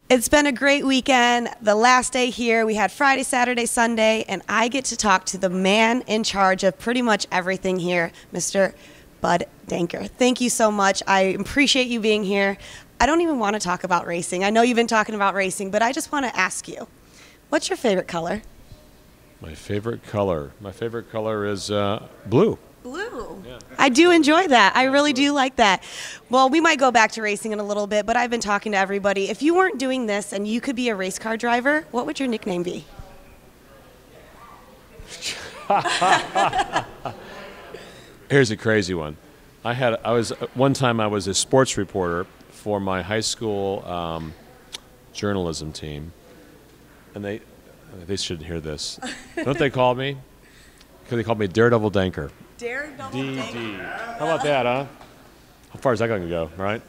It's been a great weekend. The last day here, we had Friday, Saturday, Sunday, and I get to talk to the man in charge of pretty much everything here, Mr. Bud Denker. Thank you so much. I appreciate you being here. I don't even want to talk about racing. I know you've been talking about racing, but I just want to ask you, what's your favorite color? My favorite color is blue. Blue. Yeah. I do enjoy that. I really do like that. Well, we might go back to racing in a little bit, but I've been talking to everybody. If you weren't doing this and you could be a race car driver, what would your nickname be? Here's a crazy one. One time I was a sports reporter for my high school journalism team, and they shouldn't hear this. You know what they called me? Because they called me Daredevil Denker. Daredevil DD. Denker. How about that, huh? How far is that going to go, right?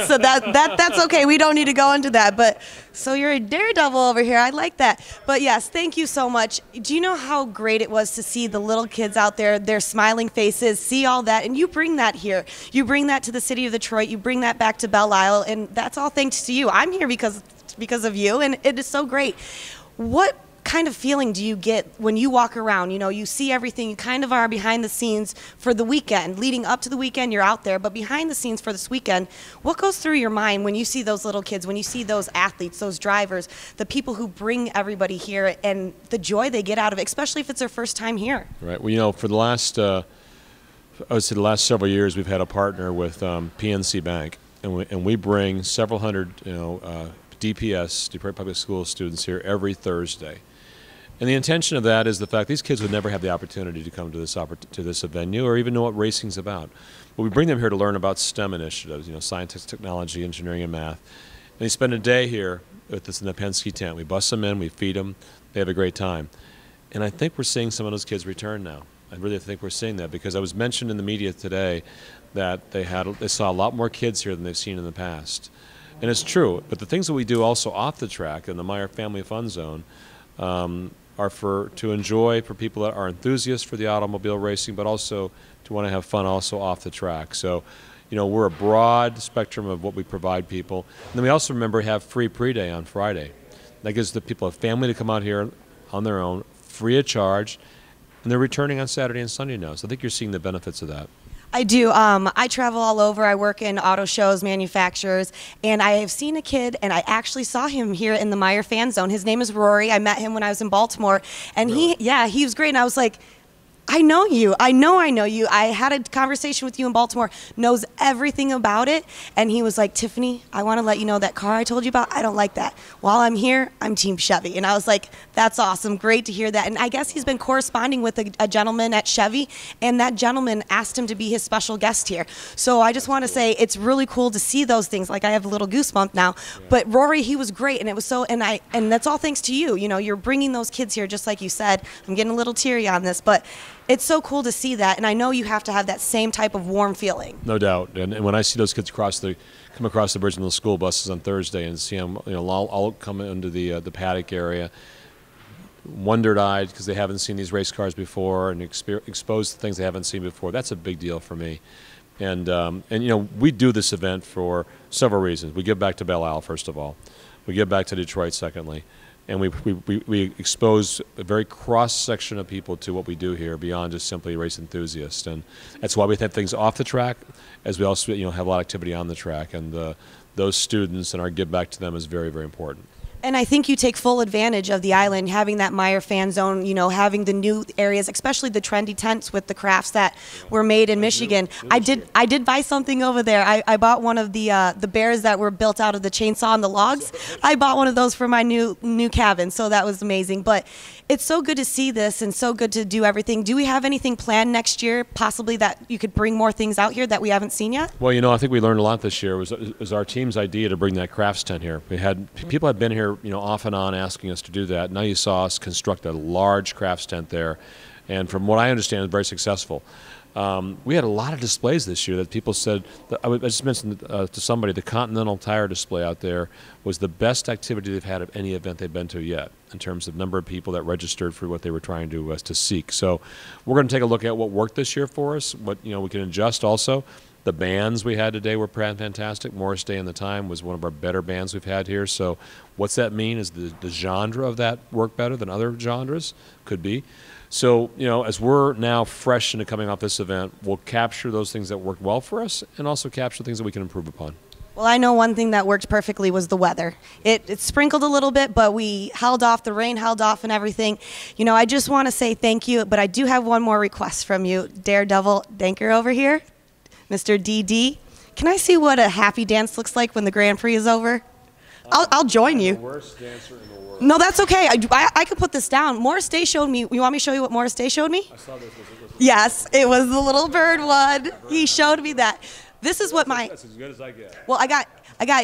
So that's okay. We don't need to go into that. But so you're a daredevil over here. I like that. But yes, thank you so much. Do you know how great it was to see the little kids out there, their smiling faces, see all that, and you bring that here. You bring that to the city of Detroit. You bring that back to Belle Isle, and that's all thanks to you. I'm here because of you, and it is so great. What kind of feeling do you get when you walk around? You know, you see everything, you kind of are behind the scenes for the weekend. Leading up to the weekend, you're out there, but behind the scenes for this weekend, what goes through your mind when you see those little kids, when you see those athletes, those drivers, the people who bring everybody here, and the joy they get out of it, especially if it's their first time here? Right. Well, you know, for the last, I would say the last several years, we've had a partner with PNC Bank, and we bring several hundred, DPS, Detroit Public School students here every Thursday. And the intention of that is the fact these kids would never have the opportunity to come to this venue or even know what racing's about. But we bring them here to learn about STEM initiatives, science, technology, engineering, and math. And they spend a day here with us in the Penske tent. We bus them in, we feed them, they have a great time. And I think we're seeing some of those kids return now. I really think we're seeing that because I was mentioned in the media today that they saw a lot more kids here than they've seen in the past. And it's true, but the things that we do also off the track in the Meyer Family Fun Zone are to enjoy for people that are enthusiasts for the automobile racing, but also to want to have fun also off the track. So, we're a broad spectrum of what we provide people. And then we also have free Prix Day on Friday. That gives the people a family to come out here on their own, free of charge, and they're returning on Saturday and Sunday now. So I think you're seeing the benefits of that. I do. I travel all over. I work in auto shows, manufacturers, and I have seen a kid, and I actually saw him here in the Meyer Fan Zone. His name is Rory. I met him when I was in Baltimore, and really? he was great. And I was like, I know you. I know you. I had a conversation with you in Baltimore, knows everything about it. And he was like, Tiffany, I want to let you know that car I told you about, I don't like that. While I'm here, I'm Team Chevy. And I was like, that's awesome. Great to hear that. And I guess he's been corresponding with a gentleman at Chevy, and that gentleman asked him to be his special guest here. So I just want to say it's really cool to see those things. Like I have a little goosebump now. Yeah. But Rory, he was great. And it was so, and that's all thanks to you. You're bringing those kids here, just like you said. I'm getting a little teary on this, but it's so cool to see that, and I know you have to have that same type of warm feeling. No doubt, and when I see those kids come across the bridge in the school buses on Thursday and see them, all come into the paddock area, wondered-eyed because they haven't seen these race cars before and exposed to things they haven't seen before. That's a big deal for me, and we do this event for several reasons. We give back to Belle Isle, first of all. We give back to Detroit, secondly. And we expose a very cross-section of people to what we do here beyond just simply race enthusiasts. And that's why we have things off the track, as we also have a lot of activity on the track. And those students and our give back to them is very, very important. And I think you take full advantage of the island, having that Meyer Fan Zone, having the new areas, especially the trendy tents with the crafts that were made in Michigan. I did buy something over there. I bought one of the bears that were built out of the chainsaw and the logs. I bought one of those for my new cabin, so that was amazing. But it's so good to see this and so good to do everything. Do we have anything planned next year, possibly that you could bring more things out here that we haven't seen yet? Well, I think we learned a lot this year. It was our team's idea to bring that crafts tent here. People had been here, off and on asking us to do that. Now you saw us construct a large crafts tent there, and from what I understand, it's very successful. We had a lot of displays this year that people said, I just mentioned to somebody, the Continental Tire display out there was the best activity they've had of any event they've been to yet in terms of number of people that registered for what they were trying to seek. So we're going to take a look at what worked this year for us, what we can adjust also. The bands we had today were fantastic. Morris Day and the Time was one of our better bands we've had here. So what's that mean? Is the genre of that work better than other genres? Could be. So, you know, as we're now fresh into coming off this event, we'll capture those things that worked well for us and also capture things that we can improve upon. Well, I know one thing that worked perfectly was the weather. It sprinkled a little bit, but we held off, the rain held off and everything. You know, I just want to say thank you, but I do have one more request from you, Daredevil Denker over here, Mr. DD. Can I see what a happy dance looks like when the Grand Prix is over? I'll join you. The worst dancer in the world. No, that's okay. I could put this down. Morris Day showed me. You want me to show you what Morris Day showed me? I saw this. Yes, it was the little bird one. He showed me that. This is what That's as good as I get. Well, I got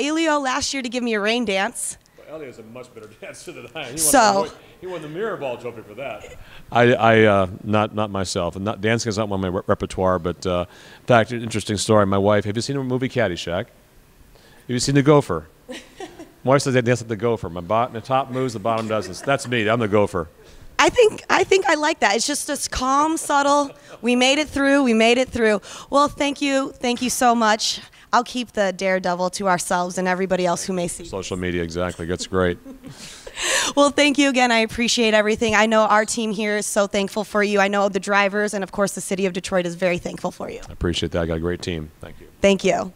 Elio last year to give me a rain dance. Well, Elio's a much better dancer than I am. He won the mirror ball trophy for that. Not myself, and dancing is not one of my repertoire. But in fact, an interesting story. My wife. Have you seen the movie Caddyshack? Have you seen The Gopher? My wife says I dance like the gopher. The top moves, the bottom doesn't. That's me. I'm the gopher. I think I like that. It's just this calm, subtle. We made it through. We made it through. Well, thank you so much. I'll keep the Daredevil to ourselves and everybody else who may see. Social media, exactly. That's great. Well, thank you again. I appreciate everything. I know our team here is so thankful for you. I know the drivers and, of course, the city of Detroit is very thankful for you. I appreciate that. I got a great team. Thank you. Thank you.